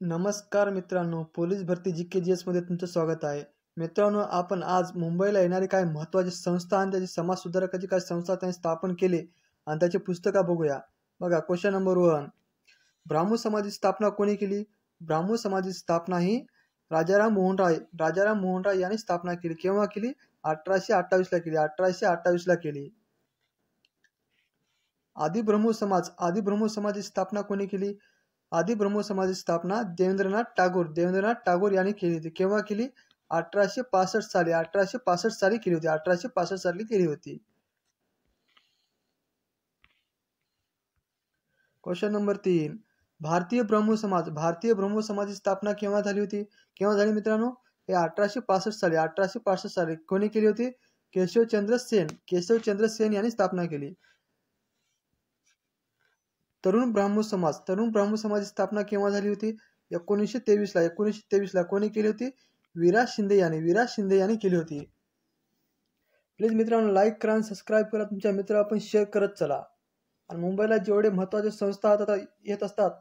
नमस्कार मित्रांनो, पोलीस भरती GK/GS मध्ये तुमचं स्वागत आहे. मित्रांनो, आपण आज मुंबईला येणारे काही महत्त्वाचे संस्था आणि त्याची समाज सुधारकाची काही संस्था त्यांनी स्थापन केले आणि त्याची पुस्तकं बघूया. बघा, क्वेश्चन नंबर 1. ब्राह्मो समाजाची स्थापना कोणी केली? ब्राह्मो समाजाची स्थापना ही राजाराम मोहन राय यांनी स्थापना केली. केव्हा केली? 1828 ला केली. 1828 ला केली. आदि ब्रह्मो समाजाची स्थापना कोणी केली? आदि ब्रह्मो समाजाची स्थापना देवेंद्रनाथ टागोर यांनी केली होती. केव्हा केली? 1865 साली. 1865 साली केली होती. 1865 साली केली होती. Question number 3. भारतीय ब्रह्मो समाजाची स्थापना केव्हा झाली होती? केव्हा झाली मित्रांनो? हे 1865 साली. 1865 साली कोणी केली होती? केशवचंद्र सेन यांनी स्थापना केली. तरुण ब्राह्मो समाजाची स्थापना केव्हा झाली होती? 1923 ला. 1923 ला कोणी केली होती? विराज शिंदे यांनी केली होती. प्लीज मित्रांनो, लाईक करा आणि सबस्क्राईब करा. तुमच्या मित्राला पण शेअर करत चला. आणि मुंबईला जेवढे महत्त्वाचे संस्था येत असतात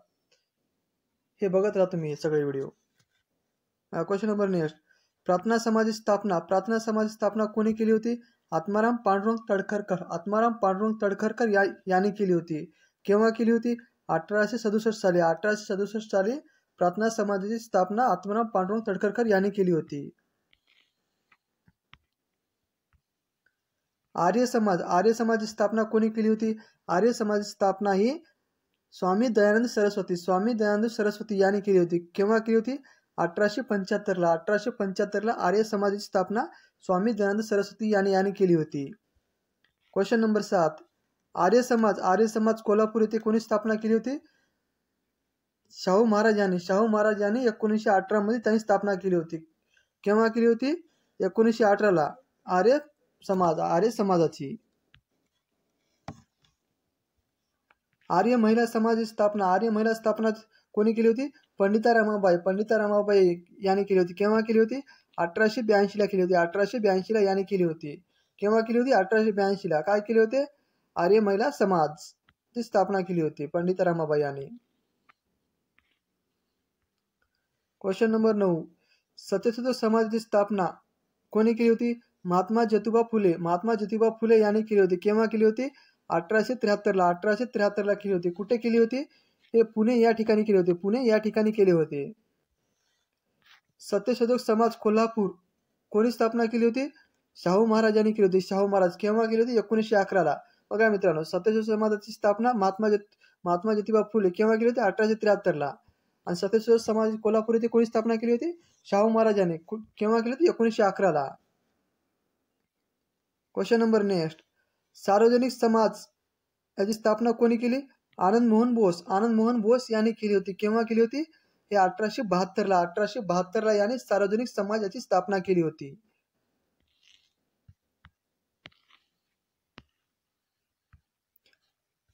हे बघत राहा तुम्ही सगळे व्हिडिओ. Question number next. प्रार्थना समाजाची स्थापना कोणी केली होती? आत्माराम पांडुरंग तडखरकर यांनी केली होती. केव्हा केली होती? 1867 साली. 1867 साली प्रार्थना समाजाची स्थापना आत्माराम पांडुरंग तडखरकर यांनी केली होती. आर्य समाजाची स्थापना कोणी केली होती? आर्य समाजाची स्थापना ही स्वामी दयानंद सरस्वती यांनी केली होती. केव्हा केली होती? 1875 ला. 1875 ला आर्य समाजाची स्थापना स्वामी दयानंद सरस्वती यांनी केली होती. Question number 7. आर्य समाज कोल्हापूर येथे कोणी स्थापना केली होती? शाहू महाराज यांनी 1918 मध्ये त्यांनी स्थापना केली होती. केव्हा केली होती? 1918 ला. आर्य समाजाची. आर्य महिला समाजाची स्थापना कोणी केली होती? पंडिता रमाबाई यांनी केली होती. केव्हा केली होती? 1882 ला केली होती. 1882 ला यांनी केली होती. केव्हा केली होती? 1882 ला. काय केले होते? आर्य महिला समाजची स्थापना केली होती पंडिता रमाबाई यांनी. Question number 9. सत्यशोधक समाजाची स्थापना कोणी केली होती? महात्मा ज्योतिबा फुले यांनी केली होती. केव्हा केली होती? 1873 ला. 1873 ला केली होती. कुठे केली होती? हे पुणे या ठिकाणी केले होते. सत्यशोधक समाज कोल्हापूर कोणी स्थापना केली होती? शाहू महाराजांनी केली होती. केव्हा केली होती? 1911 ला. बघा मित्रांनो, सत्यशोधक समाजाची स्थापना महात्मा ज्योतिबा फुले केव्हा केली होती? 1873 ला. आणि सत्यशोधक समाज कोल्हापूर येथे कोणी स्थापना केली होती? शाहू महाराजांनी. केव्हा केली होती? 1911 ला. Question number next. सार्वजनिक समाज याची स्थापना कोणी केली? आनंद मोहन बोस यांनी केली होती. केव्हा केली होती? हे 1872 ला. 1872 ला यांनी सार्वजनिक समाज याची स्थापना केली होती.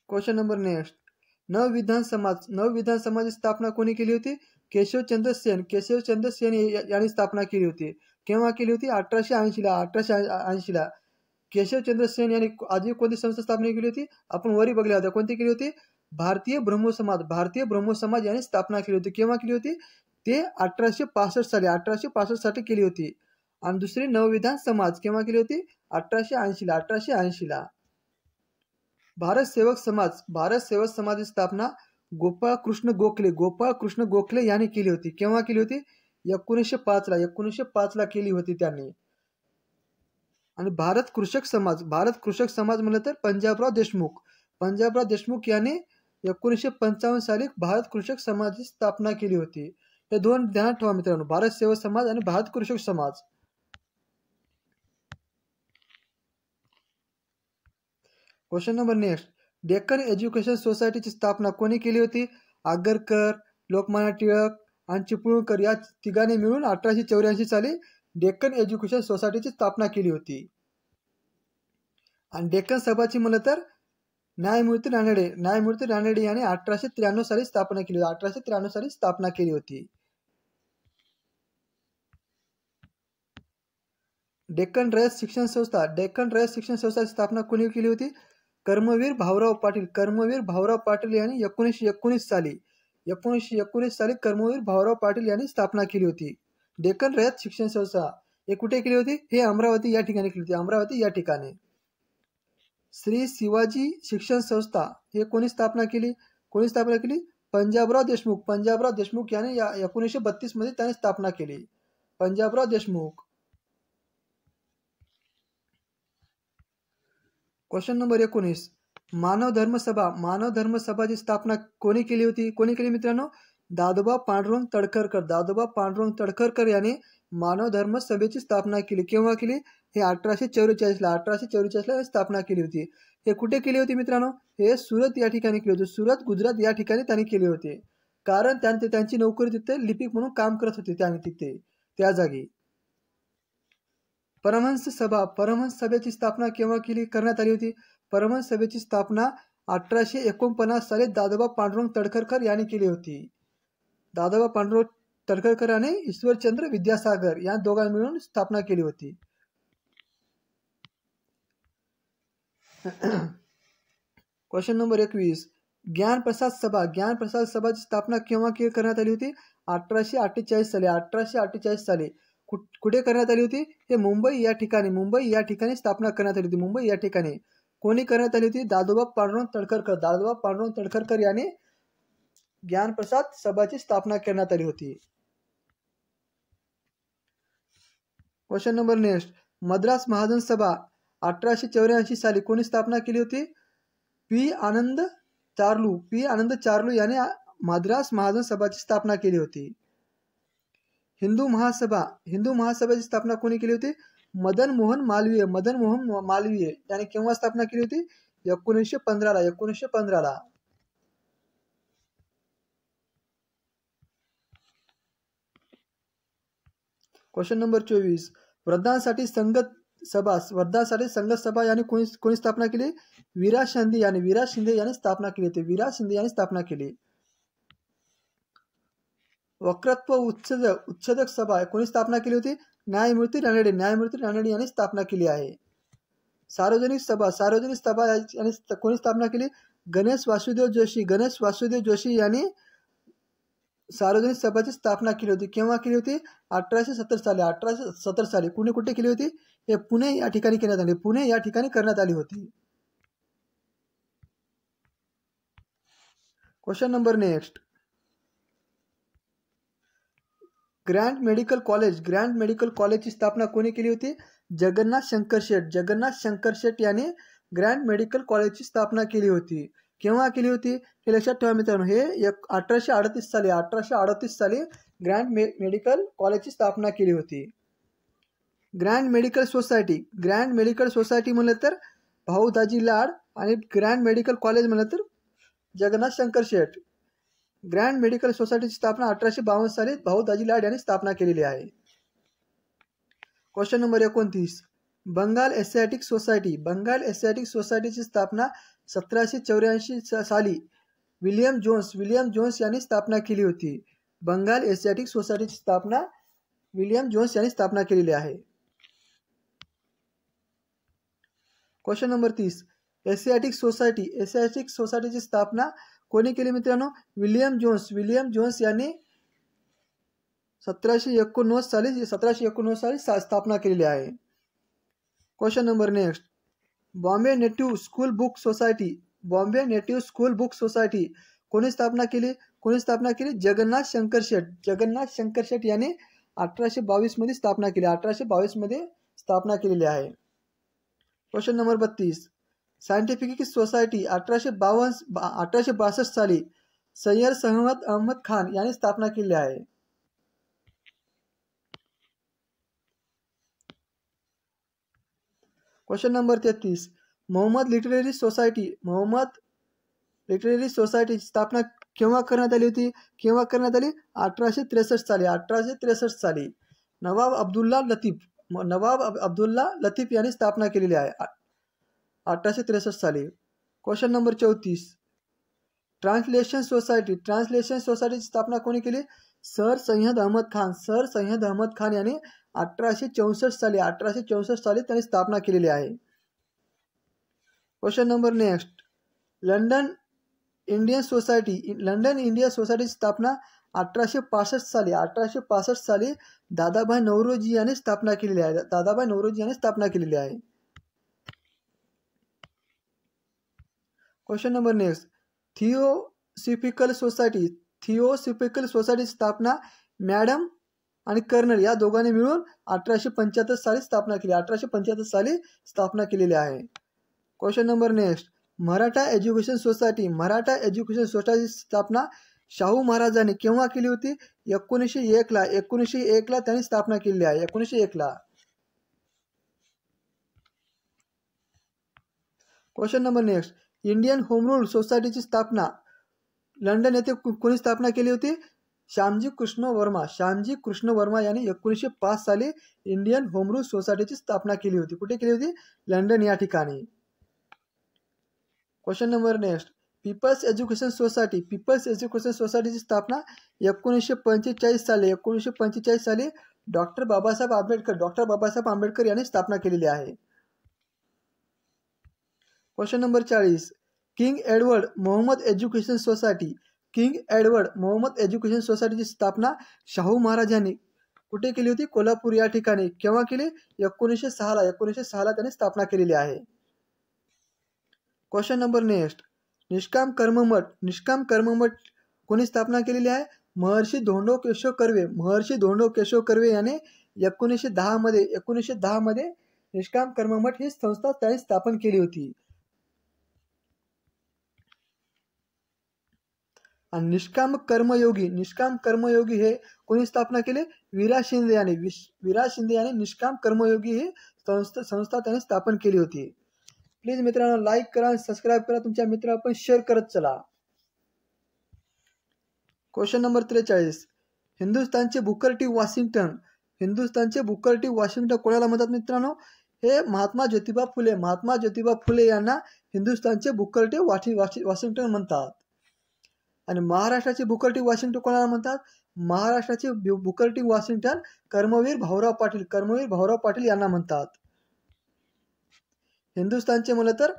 Question number next. नवविधान समाजाची स्थापना कोणी केली होती? केशवचंद्र सेन यांनी स्थापना केली होती. केव्हा केली होती? 1880 ला. केशवचंद्र सेन यांनी आधी कोणती संस्था स्थापना केली होती? आपण वरी बघल्या होत्या. कोणती केली होती? भारतीय ब्रह्मो समाज यांनी स्थापना केली होती. केव्हा केली होती? ते 1865 साली केली होती. आणि दुसरी नवविधान समाज केव्हा केली होती? 1880 ला. भारत सेवक समाजाची स्थापना गोपाळ कृष्ण गोखले यांनी केली होती. केव्हा केली होती? 1905 ला केली होती त्यांनी. आणि भारत कृषक समाज म्हणलं तर पंजाबराव देशमुख यांनी 1955 साली भारत कृषक समाजाची स्थापना केली होती. हे दोन ध्यानात ठेवा मित्रांनो, भारत सेवक समाज आणि Bharat Krishak Samaj. Question number next. Deccan education सोसायटीची स्थापना कोणी केली होती? आगरकर, लोकमान्य टिळक आणि चिपळूणकर या तिघांनी मिळून 1884 साली डेक्कन एज्युकेशन सोसायटीची स्थापना केली होती. आणि डेक्कन सभाची म्हणलं तर न्यायमूर्ती रानडे यांनी 1893 साली स्थापना केली होती. डेक्कन रयत शिक्षण संस्थाची स्थापना कोणी केली होती? कर्मवीर भाऊराव पाटील यांनी 1919 साली 1919 साली कर्मवीर भाऊराव पाटील यांनी स्थापना केली होती. डेक्कन रयत शिक्षण संस्था हे कुठे केली होती? हे अमरावती या ठिकाणी केली होती. अमरावती या ठिकाणी. श्री शिवाजी शिक्षण संस्था हे कोणी स्थापना केली? पंजाबराव देशमुख. पंजाबराव देशमुख यांनी 1932 मध्ये त्यांनी स्थापना केली. पंजाबराव देशमुख. Question number 19. मानव धर्म सभा. मानव धर्म सभाची स्थापना कोणी केली होती? कोणी केली मित्रांनो? दादोबा पांडुरंग तडखरकर. दादोबा पांडुरंग तडखरकर यांनी मानव धर्म सभेची स्थापना केली. केव्हा केली? हे 1844 ला. 1844 ला स्थापना केली होती. हे कुठे केली होती मित्रांनो? हे सुरत या ठिकाणी केली होती. सुरत गुजरात या ठिकाणी त्यांनी केले होते. कारण त्यांची नोकरी तिथे लिपिक म्हणून काम करत होते त्यांनी तिथे त्या जागी. परमहंस सभा. परमहंस सभेची स्थापना केव्हा करण्यात आली होती? परमहंस सभेची स्थापना 1849 साली दादोबा पांडुरंग तडखरकर यांनी केली होती. दादोबा पांडुरंग तडखरकर आणि ईश्वरचंद्र विद्यासागर या दोघांनी मिळून स्थापना केली होती. Question number 21. ज्ञानप्रसाद सभा. ज्ञानप्रसाद सभाची स्थापना केव्हा करण्यात आली होती? 1848 साली. 1848 साली. कुठे करण्यात आली होती? हे मुंबई या ठिकाणी स्थापना करण्यात आली होती. मुंबई या ठिकाणी. कोणी करण्यात आली होती? दादोबा पांडुरंग तडखरकर. दादोबा पांडुरंग तडखरकर यांनी ज्ञानप्रसाद सभाची स्थापना करण्यात आली होती. Question number next. Madras Mahajan सभा 1884 साली कोणी स्थापना केली होती? पी आनंद चार्लू यांनी मद्रास महाजन सभाची स्थापना केली होती. हिंदू महासभेची स्थापना कोणी केली होती? मदन मोहन मालवीय यांनी केव्हा स्थापना केली होती? 1915 ला. Question number 24. वृद्धांसाठी संगत सभा यांनी कोणी स्थापना केली? विराज शिंदे यांनी स्थापना केली होती. वक्तृत्व उच्छेदक सभा कोणी स्थापना केली होती? न्यायमूर्ती रानडे यांनी स्थापना केली आहे. सार्वजनिक सभा यांनी कोणी स्थापना केली? गणेश वासुदेव जोशी यांनी सार्वजनिक सभाची स्थापना केली होती. केव्हा केली होती? 1870 साली. कुठे केली होती? हे पुणे या ठिकाणी करण्यात आली होती. Question number next. Grand medical कॉलेजची स्थापना कोणी केली होती? जगन्नाथ शंकर शेठ यांनी ग्रँड मेडिकल कॉलेजची स्थापना केली होती. केव्हा केली होती? हे लक्षात ठेवा मित्रांनो. हे 1838 साली ग्रँड मेडिकल कॉलेजची स्थापना केली होती. ग्रँड मेडिकल सोसायटी म्हणलं तर भाऊ दाजी लाड आणि ग्रँड मेडिकल कॉलेज म्हणलं तर जगन्नाथ शंकर शेठ. ग्रँड मेडिकल सोसायटीची स्थापना 1852 साली भाऊ दाजी लाड यांनी स्थापना केलेली आहे. Question number 29. बंगाल एशियाटिक सोसायटीची स्थापना 1784 साली विलियम जोन्स यांनी स्थापना केली होती. बंगाल एशियाटिक सोसायटीची स्थापना विलियम जोन्स यांनी स्थापना केलेली आहे. Question number 30. एशियाटिक सोसायटीची स्थापना कोणी केली मित्रांनो? विलियम जोन्स यांनी 1789 साली स्थापना केलेली आहे. Question number next. Bombay native school book society कोणी स्थापना केली? जगन्नाथ शंकर शेठ यांनी 1822 मध्ये स्थापना केलेली आहे. Question number 32. सायंटिफिक सोसायटी 1862 साली सय्यद अहमद खान यांनी स्थापना केली आहे. Question number 33. Mohammad literary society स्थापना केव्हा करण्यात आली होती? 1863 साली. नवाब अब्दुल्ला लतीफ यांनी स्थापना केलेली आहे 1863 साली. Question number 34. ट्रान्सलेशन सोसायटीची स्थापना कोणी केली? सर सय्यद अहमद खान यांनी 1864 साली त्यांनी स्थापना केलेली आहे. Question number next. London Indian society, London India सोसायटीची स्थापना 1865 साली दादाभाई नौरोजी यांनी स्थापना केलेली आहे. दादाभाई नौरोजी यांनी स्थापना केलेली आहे. क्वेश्चन नंबर नेक्स्ट, थिओसॉफिकल सोसायटीची स्थापना मॅडम आणि कर्नल या दोघांनी मिळून 1875 साली स्थापना केली. 1875 साली स्थापना केलेली आहे. Question number next, Maratha education सोसायटीची स्थापना शाहू महाराजांनी केव्हा केली होती? 1901 ला. 1901 ला त्यांनी स्थापना केलेली आहे. 1901 ला. Question number next, Indian home rule सोसायटीची स्थापना लंडन येथे कोणी स्थापना केली होती? श्यामजी कृष्ण वर्मा यांनी 1905 साली इंडियन होम रूल सोसायटीची स्थापना केली होती. कुठे केली होती? लंडन या ठिकाणी. Question number next, people's education सोसायटीची स्थापना 1945 साली डॉक्टर बाबासाहेब आंबेडकर यांनी स्थापना केलेली आहे. Question number 40, king Edward Mohammed education सोसायटीची स्थापना शाहू महाराजांनी कुठे केली होती? कोल्हापूर या ठिकाणी. केव्हा केली? 1906 ला. 1906 त्यांनी स्थापना केलेली आहे. क्वेश्चन नंबर नेक्स्ट, निष्काम कर्ममठ कोणी स्थापना केलेली आहे? महर्षी धोंडो केशव कर्वे याने 1910 मध्ये निष्काम कर्ममठ ही संस्था त्यांनी स्थापन केली होती. आणि निष्काम कर्मयोगी हे कोणी स्थापना केली? विराज शिंदे याने निष्काम कर्मयोगी ही संस्था त्यांनी स्थापन केली होती. प्लीज मित्रांनो लाईक करा, सबस्क्राईब करा, तुमच्या मित्रांना पण शेअर करत चला. क्वेश्चन नंबर 43, हिंदुस्थानचे बुकर टी वॉशिंग्टन कोणाला म्हणतात मित्रांनो? हे महात्मा ज्योतिबा फुले यांना हिंदुस्थानचे बुकर टी वॉशिंग्टन म्हणतात. आणि महाराष्ट्राचे बुकर टी वॉशिंग्टन कोणाला म्हणतात? महाराष्ट्राचे Booker T Washington Karmaveer Bhaurao Patil यांना म्हणतात. हिंदुस्थानचे म्हणलं तर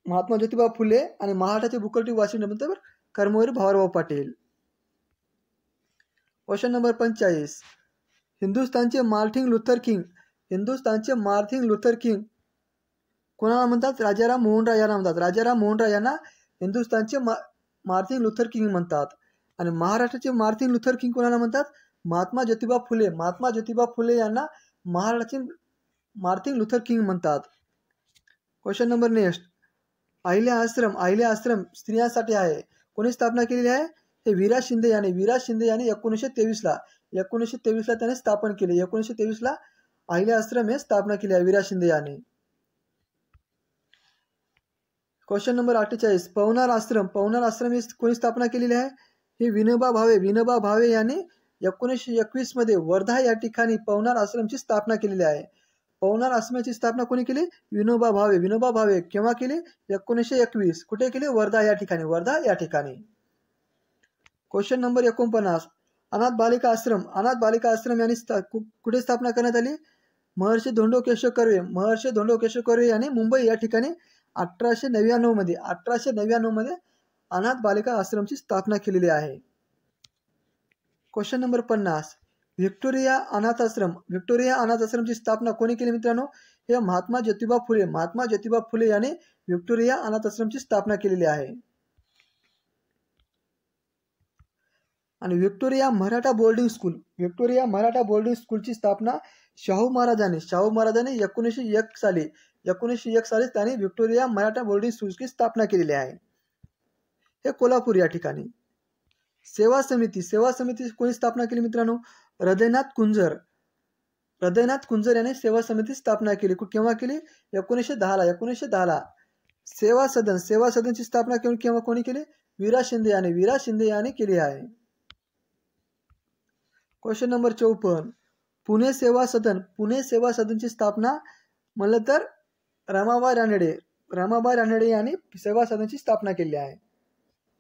महात्मा ज्योतिबा फुले आणि महाराष्ट्राचे बुकर टी वॉशिंग्टन म्हणतात कर्मवीर भाऊराव पाटील. क्वेश्चन नंबर 45, हिंदुस्थानचे मार्टिन लुथर किंग कोणाला म्हणतात? राजाराम मोहन राय यांना म्हणतात. राजाराम मोहन राय यांना हिंदुस्थानचे मार्टिन लुथर किंग म्हणतात. आणि महाराष्ट्राचे मार्टिन लुथर किंग कोणाला म्हणतात? महात्मा ज्योतिबा फुले यांना महाराष्ट्राचे मार्टिन लुथर किंग म्हणतात. क्वेश्चन नंबर नेक्स्ट, अहिल्या आश्रम स्त्रियांसाठी आहे. कोणी स्थापना केलेली आहे? हे विराज शिंदे याने 1923 ला त्याने स्थापन केले. 1923 ला अहिल्या आश्रम हे स्थापना केली आहे विराज शिंदे याने. क्वेश्चन नंबर 48, पवनार आश्रम ही कोणी स्थापना केलेली आहे? हे विनोबा भावे यांनी 1921 मध्ये वर्धा या ठिकाणी पवनार आश्रमची स्थापना केलेली आहे. पवनार आश्रमाची स्थापना कोणी केली? विनोबा भावे. केव्हा केली? 1921. कुठे केली? वर्धा या ठिकाणी. क्वेश्चन नंबर 49, अनाथ बालिका आश्रम यांनी कुठे स्थापना करण्यात आली? महर्षी धोंडो केशव कर्वे यांनी मुंबई या ठिकाणी 1899 मध्ये अनाथ बालिका आश्रमची स्थापना केलेली आहे. क्वेश्चन नंबर 50, व्हिक्टोरिया अनाथ आश्रमची स्थापना कोणी केली मित्रांनो? हे महात्मा ज्योतिबा फुले यांनी व्हिक्टोरिया अनाथ आश्रमची स्थापना केलेली आहे. आणि व्हिक्टोरिया मराठा बोर्डिंग स्कूलची स्थापना शाहू महाराजांनी 1901 साली त्यांनी व्हिक्टोरिया मराठा बोर्डिंग स्कूलची स्थापना केलेली आहे. हे कोल्हापूर या ठिकाणी. सेवा समिती कोणी स्थापना केली मित्रांनो? हृदयनाथ कुंजर यांनी सेवा समिती स्थापना केली. केव्हा केली? 1910 ला. सेवा सदनची स्थापना केव्हा कोणी केली? विराज शिंदे यांनी केली आहे. क्वेश्चन नंबर 54, पुणे सेवा सदनची स्थापना म्हणलं तर रमाबाई रानडे यांनी सेवा सदनची स्थापना केली आहे.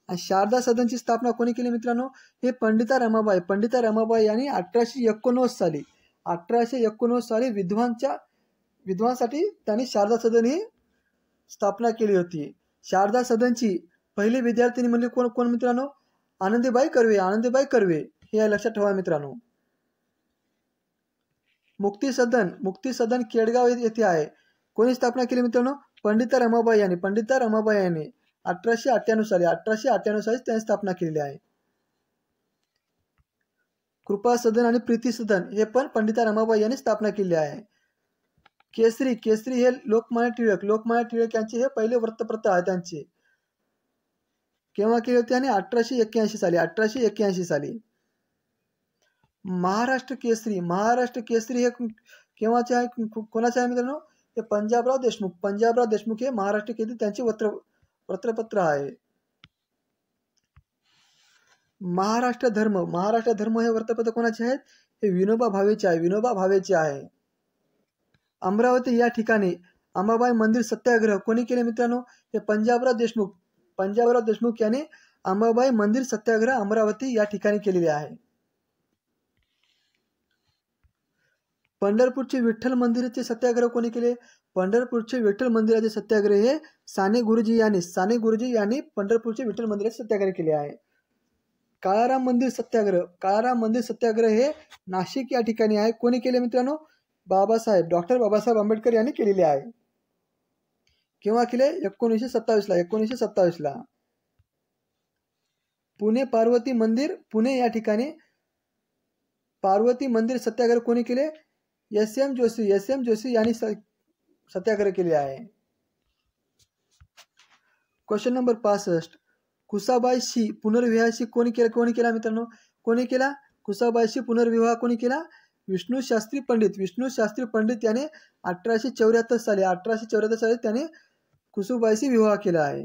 आणि शारदा सदनची स्थापना कोणी केली मित्रांनो? हे पंडिता रमाबाई यांनी 1819 साली विद्वांसाठी त्यांनी शारदा सदन ही स्थापना केली होती. शारदा सदनची पहिले विद्यार्थिनी म्हणजे कोण कोण मित्रांनो? आनंदीबाई कर्वे. आनंदीबाई कर्वे हे लक्षात ठेवा मित्रांनो. मुक्ती सदन केडगाव येथे आहे. कोणी स्थापना केली मित्रांनो? पंडिता रमाबाई यांनी. पंडिता रमाबाई यांनी 1898 साली त्यांनी स्थापना केलेली आहे. कृपा सदन आणि प्रीती सदन हे पण पंडिता रमाबाई यांनी स्थापना केली आहे. केसरी हे लोकमान्य टिळक यांचे हे पहिले वृत्तपत्र आहे त्यांचे. केव्हा केले होते? आणि 1881 साली. महाराष्ट्र केसरी हे केव्हाचे आहे? कोणाचे आहे मित्रांनो? हे पंजाबराव देशमुख हे महाराष्ट्र केसरी त्यांचे वृत्तपत्र आहे. महाराष्ट्र धर्म हे वृत्तपत्र कोणाचे आहेत? हे विनोबा भावेचे आहे. अमरावती या ठिकाणी अंबाबाई मंदिर सत्याग्रह कोणी केले मित्रांनो? हे पंजाबराव देशमुख यांनी अंबाबाई मंदिर सत्याग्रह अमरावती या ठिकाणी केलेले आहे. पंढरपूरचे विठ्ठल मंदिराचे सत्याग्रह कोणी केले? पंढरपूरचे विठ्ठल मंदिराचे सत्याग्रह हे साने गुरुजी यांनी पंढरपूरचे विठ्ठल मंदिराचे सत्याग्रह केले आहे. काळाराम मंदिर सत्याग्रह हे नाशिक या ठिकाणी आहे. कोणी केले मित्रांनो? डॉक्टर बाबासाहेब आंबेडकर यांनी केलेले आहे. केव्हा केले? 1927 ला. पुणे पार्वती मंदिर या ठिकाणी पार्वती मंदिर सत्याग्रह कोणी केले? एस.एम. जोशी यांनी सत्याग्रह केले आहे. Question number 65. कुसाबाईशी पुनर्विवाहाशी कोणी केला मित्रांनो? कोणी केला? कुसाबाईशी पुनर्विवाह कोणी केला? विष्णू शास्त्री पंडित याने 1874 साली त्याने कुसुबाईशी विवाह केला आहे.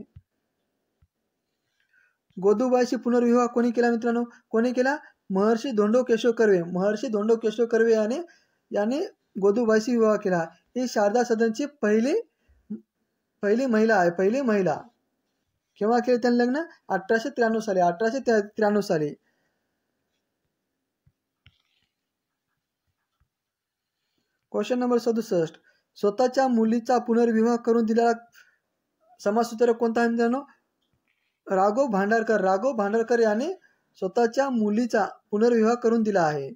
गोदूबाईशी पुनर्विवाह कोणी केला मित्रांनो? कोणी केला? महर्षी धोंडो केशव कर्वे याने गोदूबाईशी विवाह केला. ही शारदा सदनची पहिली महिला आहे. केव्हा केले त्यांनी लग्न? 1893 साली. Question number 67. स्वतःच्या मुलीचा पुनर्विवाह करून दिलेला समाजसुधारक कोणता आहे मित्रांनो? राघव भांडारकर याने स्वतःच्या मुलीचा पुनर्विवाह करून दिला आहे.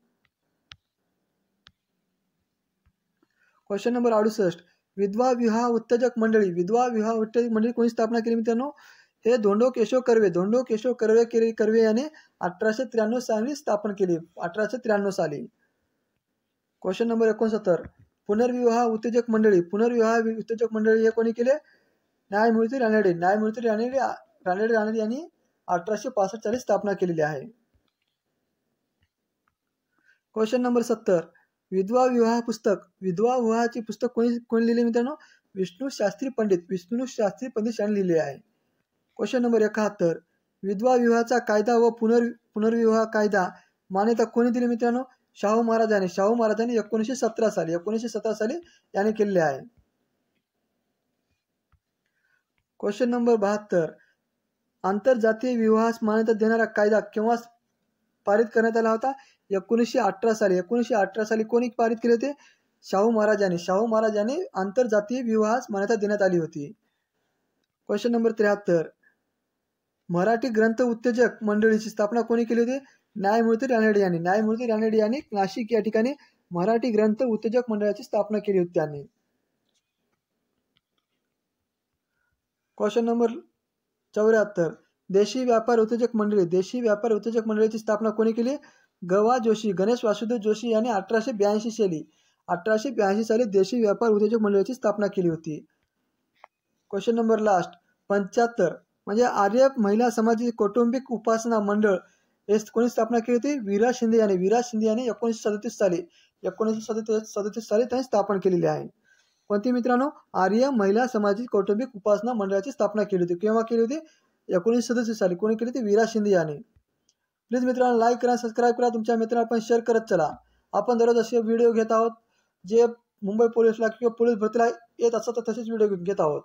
Question number 68. विधवा विवाह उत्तेजक मंडळी कोणी स्थापना केली मित्रांनो? हे धोंडो केशव कर्वे याने 1893 साली स्थापना केली. 1893 साली. Question number 69. पुनर्विवाह उत्तेजक मंडळी हे कोणी केले? न्यायमूर्ती रानडे यांनी 1865 साली स्थापना केलेली आहे. Question number 70. विधवा विवाहाची पुस्तक कोणी लिहिले मित्रांनो? विष्णू शास्त्री पंडित यांनी लिहिले आहे. Question number 71. विधवा विवाहाचा कायदा व पुनर्विवाह कायदा मान्यता कोणी दिली मित्रांनो? शाहू महाराजांनी 1917 साली याने केलेले आहे. Question number 72. आंतरजातीय विवाहास मान्यता देणारा कायदा केव्हा पारित करण्यात आला होता? 1918 साली कोणी पारित केले होते? शाहू महाराजांनी आंतरजातीय विवाहास मान्यता देण्यात आली होती. Question number 73. मराठी ग्रंथ उत्तेजक मंडळीची स्थापना कोणी केली होती? न्यायमूर्ती रानडे यांनी नाशिक या ठिकाणी मराठी ग्रंथ उत्तेजक मंडळाची स्थापना केली होती त्यांनी. Question number 74. देशी व्यापार उत्तेजक मंडळीची स्थापना कोणी केली? गणेश वासुदेव जोशी यांनी 1882 साली देशी व्यापार उत्तेजक मंडळाची स्थापना केली होती. Question number last 75. म्हणजे आर्य महिला समाजाची कौटुंबिक उपासना मंडळ हे कोणी स्थापना केली होती? विराज शिंदे यांनी 1937 साली त्यांनी स्थापना केलेली आहे. कोणती मित्रांनो? आर्य महिला समाजाची कौटुंबिक उपासना मंडळाची स्थापना केली होती. केव्हा केली होती? 1937 साली. कोणी केली होती? विराज शिंदे यांनी. प्लीज मित्रांनो लाईक करा, सबस्क्राईब करा, तुमच्या मित्रांना पण शेअर करत चला. आपण दररोज असे व्हिडिओ घेत आहोत जे मुंबई पोलीसला किंवा पोलीस भरतीला येत असतात तसेच व्हिडिओ घेत आहोत.